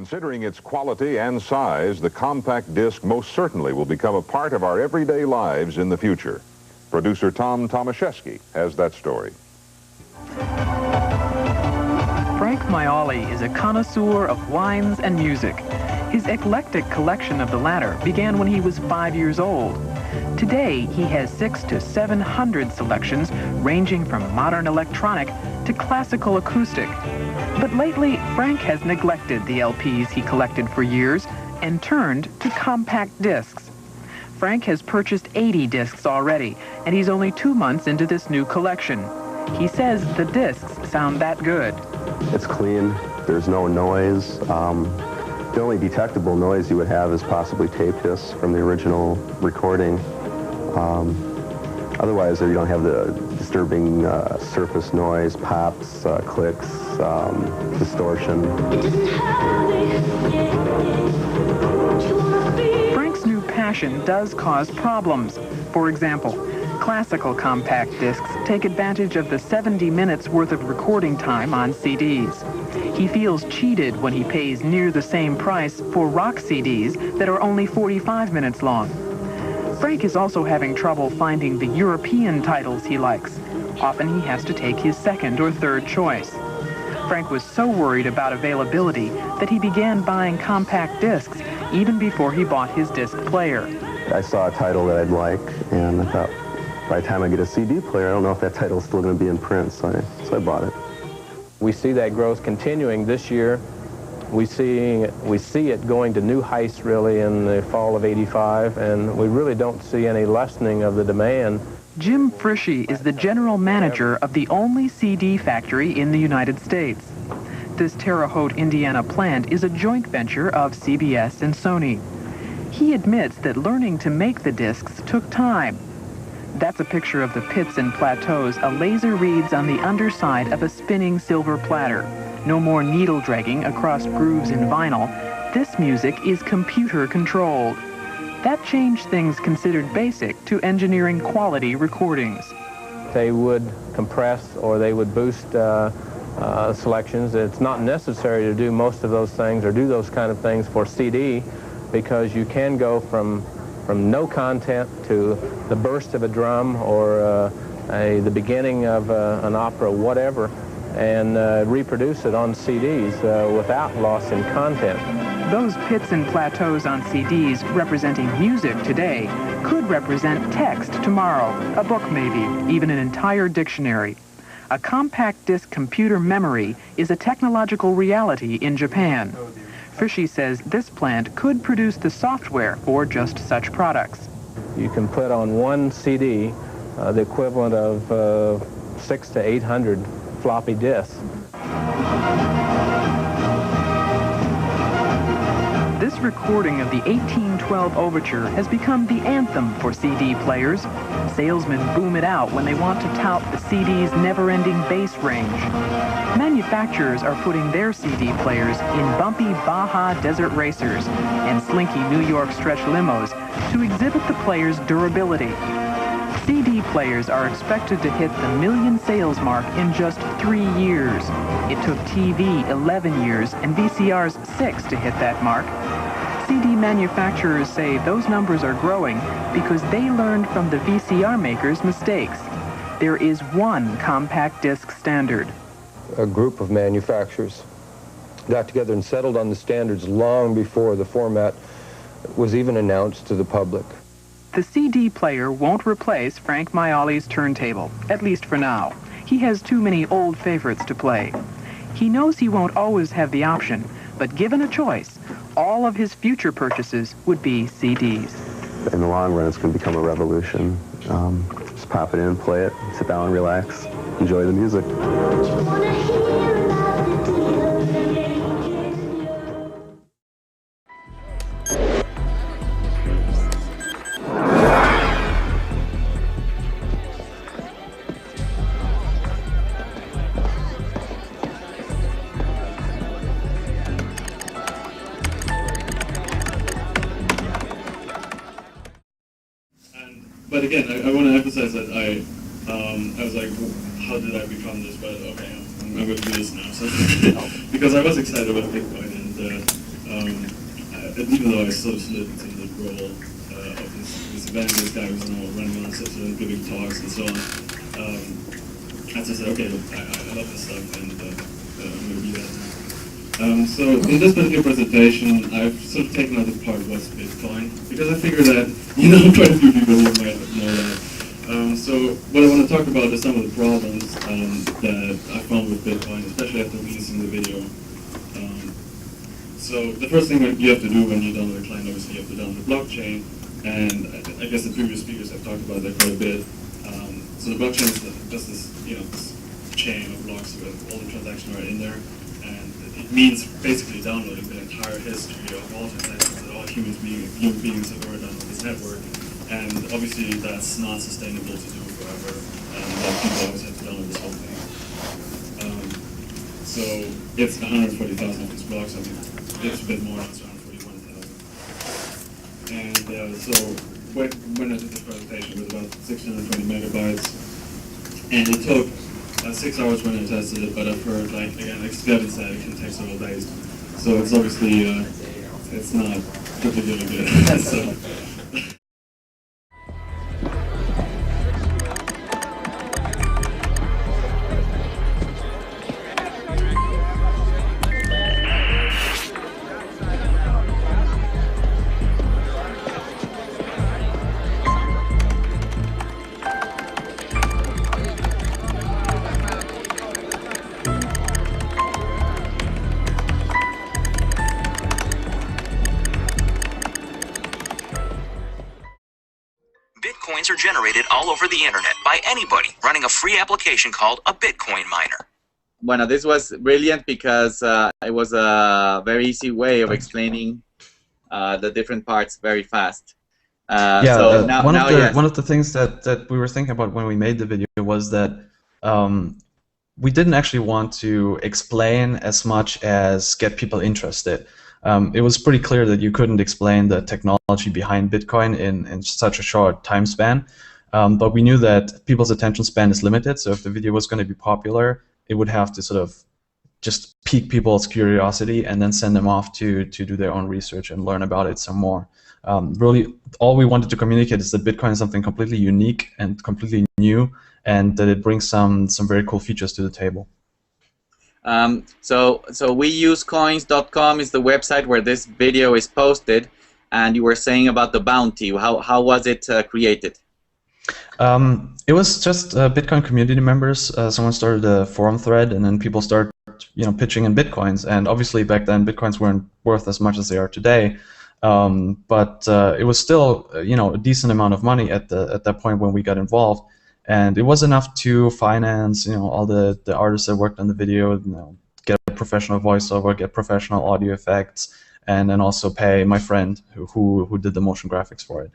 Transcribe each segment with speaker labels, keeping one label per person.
Speaker 1: Considering its quality and size, the compact disc most certainly will become a part of our everyday lives in the future. Producer Tom Tomaszewski has that story.
Speaker 2: Frank Maioli is a connoisseur of wines and music. His eclectic collection of the latter began when he was 5 years old. Today, he has 600 to 700 selections ranging from modern electronic to classical acoustic. But lately, Frank has neglected the LPs he collected for years and turned to compact discs. Frank has purchased 80 discs already, and he's only 2 months into this new collection. He says the discs sound that good.
Speaker 3: It's clean. There's no noise. The only detectable noise you would have is possibly tape discs from the original recording. Otherwise, you don't have the disturbing surface noise, pops, clicks, distortion.
Speaker 2: Frank's new passion does cause problems. For example, classical compact discs take advantage of the 70 minutes worth of recording time on CDs. He feels cheated when he pays near the same price for rock CDs that are only 45 minutes long. Frank is also having trouble finding the European titles he likes. Often he has to take his second or third choice. Frank was so worried about availability that he began buying compact discs even before he bought his disc player.
Speaker 3: I saw a title that I'd like, and I thought, by the time I get a CD player, I don't know if that title is still going to be in print, so I bought it.
Speaker 4: We see that growth continuing this year. We see it going to new heights really in the fall of '85, and we really don't see any lessening of the demand.
Speaker 2: Jim Frischi is the general manager of the only CD factory in the United States. This Terre Haute, Indiana plant is a joint venture of CBS and Sony. He admits that learning to make the discs took time. That's a picture of the pits and plateaus a laser reads on the underside of a spinning silver platter. No more needle dragging across grooves in vinyl. This music is computer controlled. That changed things considered basic to engineering quality recordings.
Speaker 4: They would compress or they would boost selections. It's not necessary to do most of those things or do those kind of things for CD, because you can go from no content to the burst of a drum or the beginning of an opera, whatever, and reproduce it on CDs without loss in content.
Speaker 2: Those pits and plateaus on CDs representing music today could represent text tomorrow, a book maybe, even an entire dictionary. A compact disc computer memory is a technological reality in Japan. Frischi says this plant could produce the software for just such products.
Speaker 4: You can put on one CD the equivalent of 600 to 800 floppy disks.
Speaker 2: This recording of the 1812 Overture has become the anthem for CD players. Salesmen boom it out when they want to tout the CD's never-ending bass range. Manufacturers are putting their CD players in bumpy Baja Desert Racers and slinky New York stretch limos to exhibit the player's durability. CD players are expected to hit the million sales mark in just 3 years. It took TV 11 years and VCRs 6 to hit that mark. CD manufacturers say those numbers are growing because they learned from the VCR makers' mistakes. There is one compact disc standard.
Speaker 5: A group of manufacturers got together and settled on the standards long before the format was even announced to the public.
Speaker 2: The CD player won't replace Frank Maioli's turntable, at least for now. He has too many old favorites to play. He knows he won't always have the option, but given a choice, all of his future purchases would be CDs.
Speaker 3: In the long run, it's going to become a revolution. Just pop it in, play it, sit down, relax, enjoy the music.
Speaker 6: But again, I want to emphasize that I was like, how did I become this? But okay, I'm going to do this now. So because I was excited about Bitcoin, and even though I sort of slid into the role of this evangelist guy who's now running around Switzerland, giving talks and so on, I just said, okay, look, I love this stuff, and I'm going to do that now. So in this particular presentation, I've sort of taken out the part what's Bitcoin, because I figure that, quite a few people here might know that. So what I want to talk about is some of the problems that I found with Bitcoin, especially after releasing the video. So the first thing you have to do when you download a client, obviously you have to download the blockchain, and I guess the previous speakers have talked about that quite a bit. So the blockchain is just this, this chain of blocks where all the transactions are in there, and it means basically downloading the entire history of all transactions that all human beings have ever done on this network. And obviously that's not sustainable to do forever, and people always have to download this whole thing. So it's 140,000 of these blocks. I mean, it's a bit more, it's around 41,000. And so when I did this presentation, it was about 620 megabytes, and it took 6 hours when I tested it, but I've heard, like Gavin said, it can take several days. So it's obviously, it's not particularly good. So.
Speaker 7: Bitcoins are generated all over the internet by anybody running a free application called a Bitcoin miner.
Speaker 8: Bueno, this was brilliant because it was a very easy way of explaining the different parts very fast.
Speaker 9: One of the things that we were thinking about when we made the video was that we didn't actually want to explain as much as get people interested. It was pretty clear that you couldn't explain the technology behind Bitcoin in such a short time span, but we knew that people's attention span is limited, so if the video was going to be popular, it would have to sort of just pique people's curiosity and then send them off to do their own research and learn about it some more. Really, all we wanted to communicate is that Bitcoin is something completely unique and completely new, and that it brings some very cool features to the table.
Speaker 8: So we use coins.com is the website where this video is posted, and you were saying about the bounty. How was it created?
Speaker 9: It was just Bitcoin community members. Someone started a forum thread, and then people started, pitching in Bitcoins. And obviously back then Bitcoins weren't worth as much as they are today, but it was still, a decent amount of money at that point when we got involved. And it was enough to finance, all the artists that worked on the video, get a professional voiceover, get professional audio effects, and then also pay my friend who did the motion graphics for it.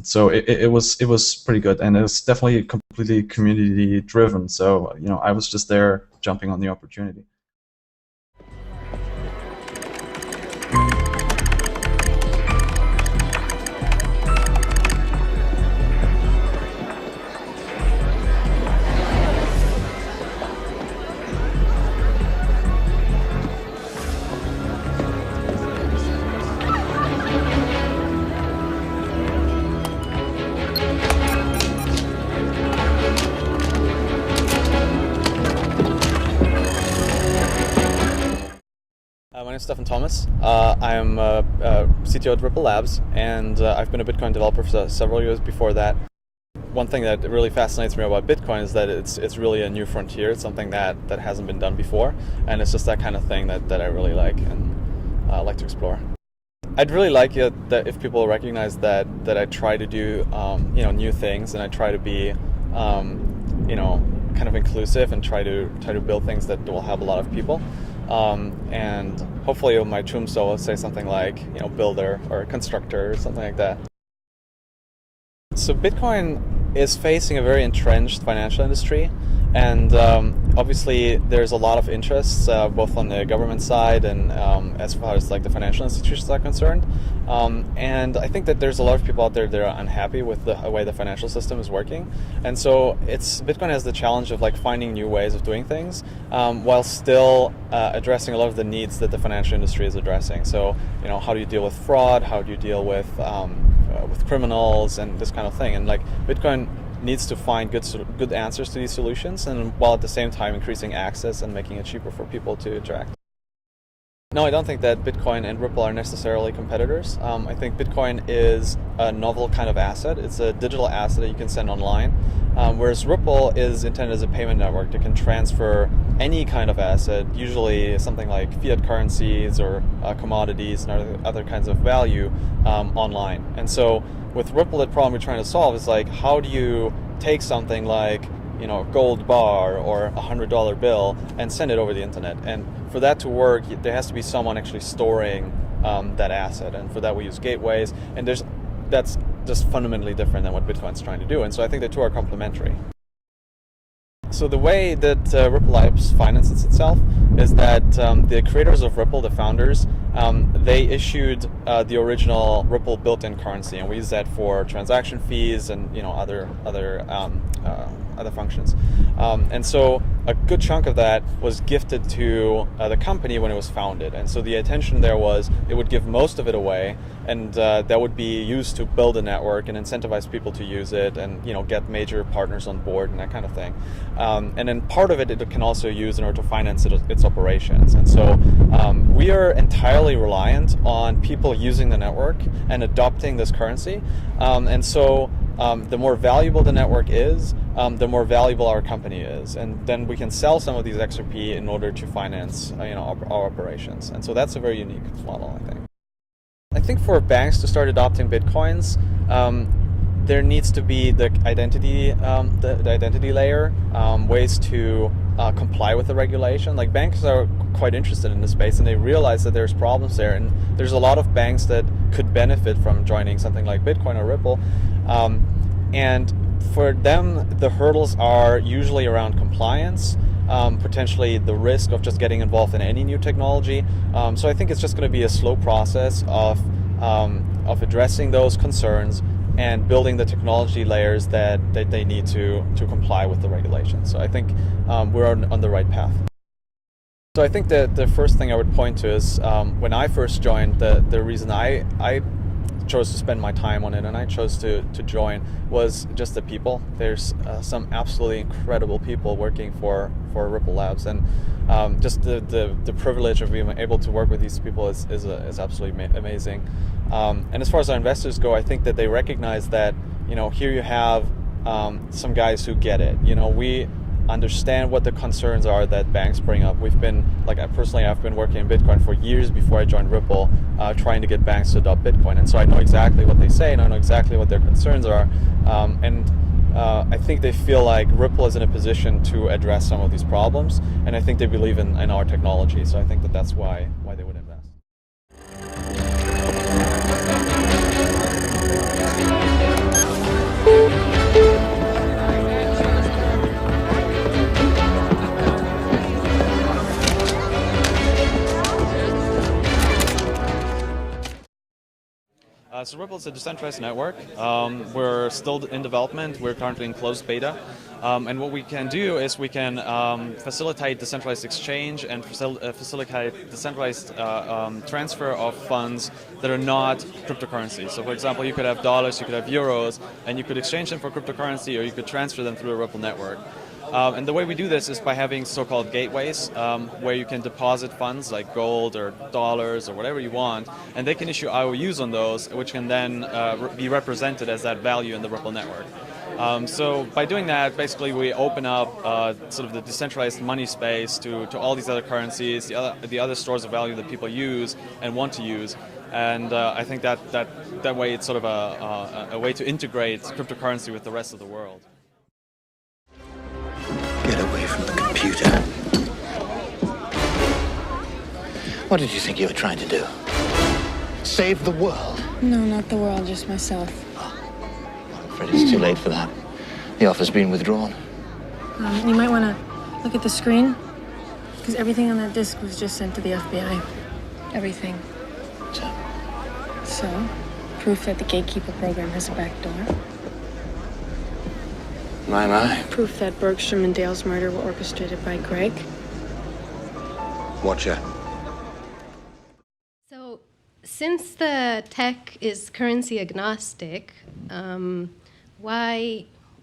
Speaker 9: So it was pretty good, and it was definitely completely community driven. So I was just there jumping on the opportunity.
Speaker 10: My name is Stefan Thomas. I'm CTO at Ripple Labs, and I've been a Bitcoin developer for several years before that. One thing that really fascinates me about Bitcoin is that it's really a new frontier. It's something that hasn't been done before, and it's just that kind of thing that I really like and like to explore. I'd really like it that if people recognize that I try to do new things, and I try to be kind of inclusive and try to build things that will help a lot of people. And hopefully on my tombstone will say something like, builder or constructor or something like that. So Bitcoin is facing a very entrenched financial industry, and obviously, there's a lot of interests, both on the government side and as far as like the financial institutions are concerned. And I think that there's a lot of people out there that are unhappy with the way the financial system is working. And so Bitcoin has the challenge of like finding new ways of doing things while still addressing a lot of the needs that the financial industry is addressing. So, you know, how do you deal with fraud? How do you deal with criminals and this kind of thing? And like Bitcoin needs to find good answers to these solutions, and while at the same time increasing access and making it cheaper for people to interact. No, I don't think that Bitcoin and Ripple are necessarily competitors. I think Bitcoin is a novel kind of asset. It's a digital asset that you can send online, whereas Ripple is intended as a payment network that can transfer any kind of asset, usually something like fiat currencies or commodities and other kinds of value online. And so with Ripple, the problem we're trying to solve is like, how do you take something like, you know, a gold bar or a $100 bill and send it over the internet? And for that to work, there has to be someone actually storing that asset. And for that, we use gateways. And that's just fundamentally different than what Bitcoin's trying to do. And so I think the two are complementary. So the way that Ripple Labs finances itself is that the creators of Ripple, the founders, they issued the original Ripple built-in currency, and we use that for transaction fees and, you know, other functions. And so a good chunk of that was gifted to the company when it was founded. And so the intention there was it would give most of it away, and that would be used to build a network and incentivize people to use it, and, you know, get major partners on board and that kind of thing. And then part of it can also use in order to finance its operations. And so we are entirely reliant on people using the network and adopting this currency. And so the more valuable the network is, the more valuable our company is, and then we can sell some of these XRP in order to finance, you know, our operations. And so that's a very unique model, I think. I think for banks to start adopting Bitcoins, there needs to be the identity layer, ways to comply with the regulation. Like, banks are quite interested in this space, and they realize that there's problems there, and there's a lot of banks that could benefit from joining something like Bitcoin or Ripple. And for them, the hurdles are usually around compliance, potentially the risk of just getting involved in any new technology. So I think it's just going to be a slow process of addressing those concerns and building the technology layers that they need to comply with the regulations. So I think we're on the right path. So I think that the first thing I would point to is when I first joined, the reason I chose to spend my time on it and I chose to join was just the people. There's some absolutely incredible people working for Ripple Labs, and just the privilege of being able to work with these people is absolutely amazing. And as far as our investors go, I think that they recognize that, you know, here you have some guys who get it. You know, we understand what the concerns are that banks bring up. We've been, like, I've been working in Bitcoin for years before I joined Ripple, trying to get banks to adopt Bitcoin. And so I know exactly what they say, and I know exactly what their concerns are. And I think they feel like Ripple is in a position to address some of these problems, and I think they believe in our technology. So I think that that's why they would invest. So Ripple is a decentralized network. We're still in development. We're currently in closed beta. And what we can do is we can facilitate decentralized exchange and facilitate decentralized transfer of funds that are not cryptocurrency. So for example, you could have dollars, you could have euros, and you could exchange them for cryptocurrency, or you could transfer them through a Ripple network. And the way we do this is by having so-called gateways, where you can deposit funds like gold or dollars or whatever you want, and they can issue IOUs on those, which can then be represented as that value in the Ripple network. So by doing that, basically we open up sort of the decentralized money space to all these other currencies, the other stores of value that people use and want to use. And I think that way it's sort of a way to integrate cryptocurrency with the rest of the world.
Speaker 11: Get away from the computer. What did you think you were trying to do? Save the world?
Speaker 12: No, not the world, just myself.
Speaker 11: I'm afraid it's too late for that. The offer's been withdrawn.
Speaker 12: You might want to Look at the screen. Because everything on that disk was just sent to the FBI. Everything. So, proof that the Gatekeeper program has a back door.
Speaker 11: My.
Speaker 12: Proof that Bergstrom and Dale's murder were orchestrated by Greg.
Speaker 11: Watcher.
Speaker 13: So, since the tech is currency agnostic,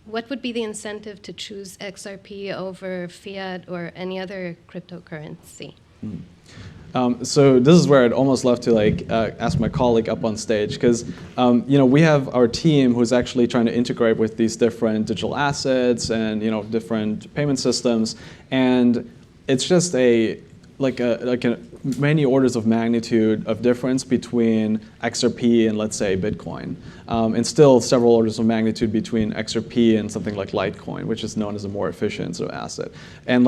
Speaker 13: what would be the incentive to choose XRP over fiat or any other cryptocurrency?
Speaker 10: So this is where I'd almost love to ask my colleague up on stage, because we have our team who's actually trying to integrate with these different digital assets and different payment systems, and it's just many orders of magnitude of difference between XRP and, let's say, Bitcoin, and still several orders of magnitude between XRP and something like Litecoin, which is known as a more efficient sort of asset. And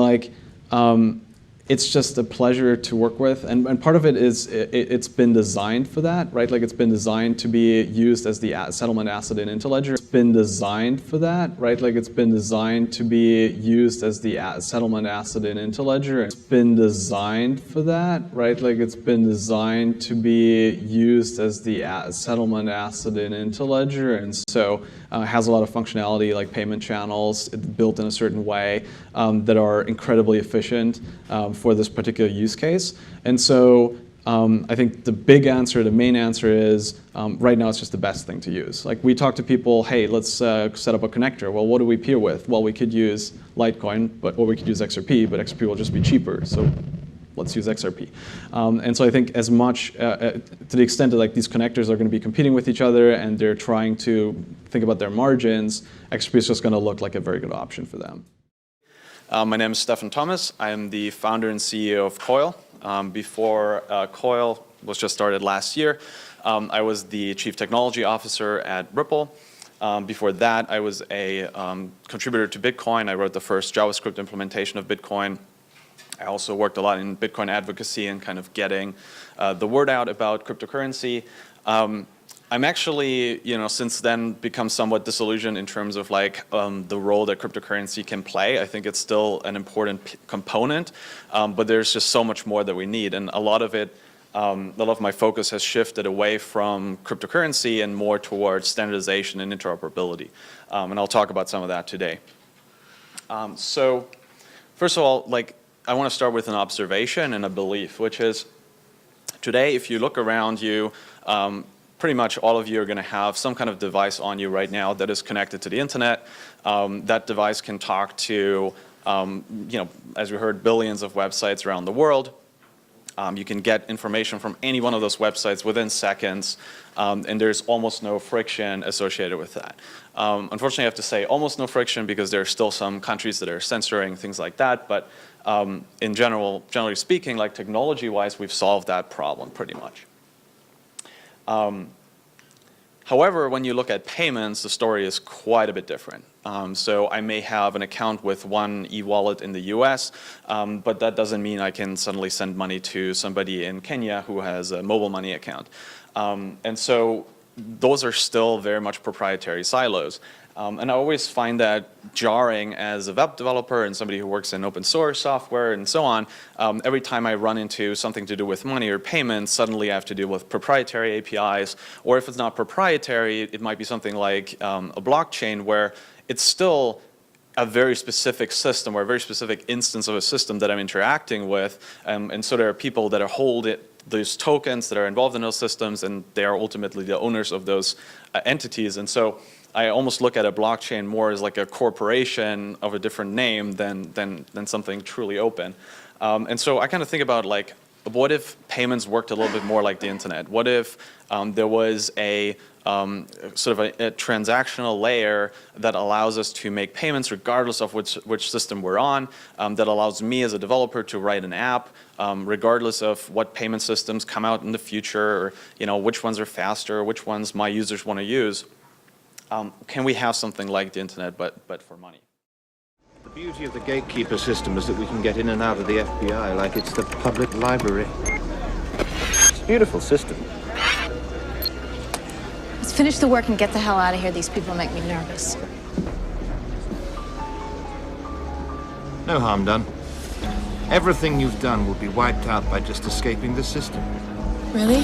Speaker 10: it's just a pleasure to work with, and part of it is it's been designed for that, right? Like, it's been designed to be used as the settlement asset in Interledger. It's been designed for that, right? Like, it's been designed to be used as the settlement asset in Interledger. It's been designed for that, right? Like, it's been designed to be used as the settlement asset in Interledger, and so has a lot of functionality like payment channels built in a certain way that are incredibly efficient for this particular use case. And so I think the main answer is right now it's just the best thing to use. Like, we talk to people, hey, let's set up a connector. Well, what do we peer with? Well, we could use Litecoin, or we could use XRP, but XRP will just be cheaper. So let's use XRP. And so I think as much, to the extent that these connectors are going to be competing with each other and they're trying to think about their margins, XRP is just going to look like a very good option for them. My name is Stefan Thomas. I am the founder and CEO of Coil. Before Coil was just started last year, I was the Chief Technology Officer at Ripple. Before that, I was a contributor to Bitcoin. I wrote the first JavaScript implementation of Bitcoin. I also worked a lot in Bitcoin advocacy and kind of getting the word out about cryptocurrency. I'm actually, since then become somewhat disillusioned in terms of the role that cryptocurrency can play. I think it's still an important component, but there's just so much more that we need. And a lot of my focus has shifted away from cryptocurrency and more towards standardization and interoperability. And I'll talk about some of that today. So first of all, I want to start with an observation and a belief, which is today, if you look around you, pretty much all of you are going to have some kind of device on you right now that is connected to the internet. That device can talk to, as we heard, billions of websites around the world. You can get information from any one of those websites within seconds, and there's almost no friction associated with that. Unfortunately, I have to say almost no friction because there are still some countries that are censoring things like that, but in generally speaking, technology-wise, we've solved that problem pretty much. However, when you look at payments, the story is quite a bit different. So I may have an account with one e-wallet in the US, but that doesn't mean I can suddenly send money to somebody in Kenya who has a mobile money account. And so those are still very much proprietary silos. And I always find that jarring as a web developer and somebody who works in open source software and so on. Every time I run into something to do with money or payments, suddenly I have to deal with proprietary APIs. Or if it's not proprietary, it might be something like a blockchain where it's still a very specific system or a very specific instance of a system that I'm interacting with. And so there are people that hold those tokens that are involved in those systems, and they are ultimately the owners of those entities. And so I almost look at a blockchain more as like a corporation of a different name than something truly open. And so I kind of think about what if payments worked a little bit more like the internet? What if there was a sort of a transactional layer that allows us to make payments regardless of which system we're on, that allows me as a developer to write an app regardless of what payment systems come out in the future, or which ones are faster, which ones my users want to use. Can we have something like the internet but for money?
Speaker 11: The beauty of the gatekeeper system is that we can get in and out of the FBI like it's the public library. It's a beautiful system.
Speaker 14: Let's finish the work and get the hell out of here. These people make me nervous.
Speaker 11: No harm done. Everything you've done will be wiped out by just escaping the system.
Speaker 12: Really?